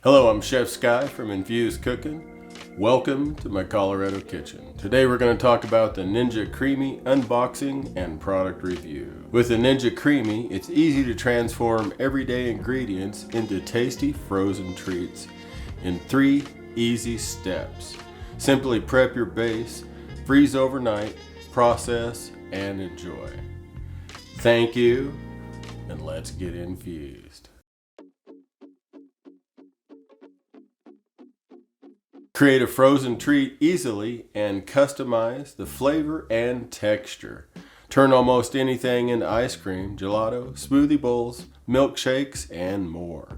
Hello, I'm Chef Sky from Infuzed Cookin. Welcome to my Colorado kitchen. Today we're going to talk about the Ninja Creami unboxing and product review. With the Ninja Creami, it's easy to transform everyday ingredients into tasty frozen treats in 3 easy steps. Simply prep your base, freeze overnight, process, and enjoy. Thank you, and let's get infused. Create a frozen treat easily and customize the flavor and texture. Turn almost anything into ice cream, gelato, smoothie bowls, milkshakes, and more.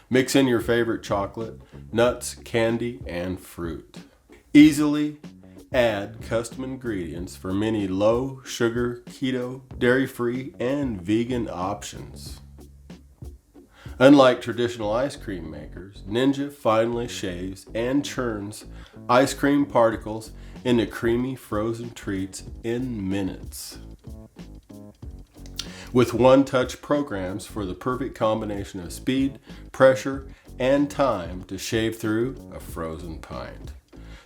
Mix in your favorite chocolate, nuts, candy, and fruit. Easily add custom ingredients for many low sugar, keto, dairy-free, and vegan options. Unlike traditional ice cream makers, Ninja finely shaves and churns ice cream particles into creamy frozen treats in minutes. With one-touch programs for the perfect combination of speed, pressure, and time to shave through a frozen pint.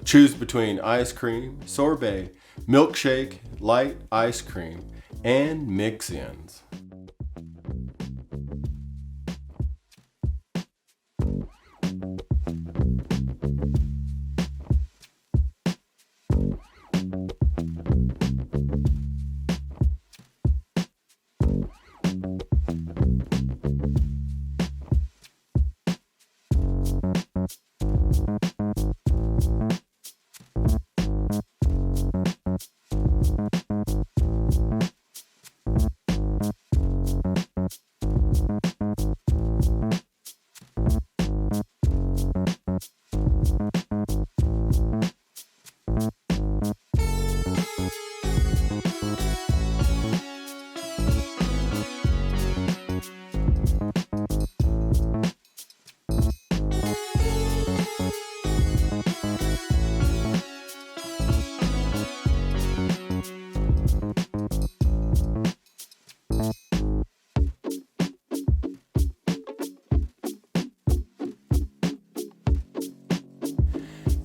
Choose between ice cream, sorbet, milkshake, light ice cream, and mix-ins.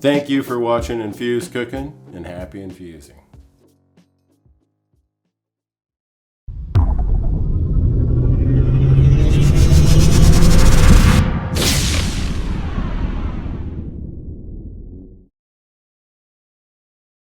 Thank you for watching Infused Cookin', and happy infusing.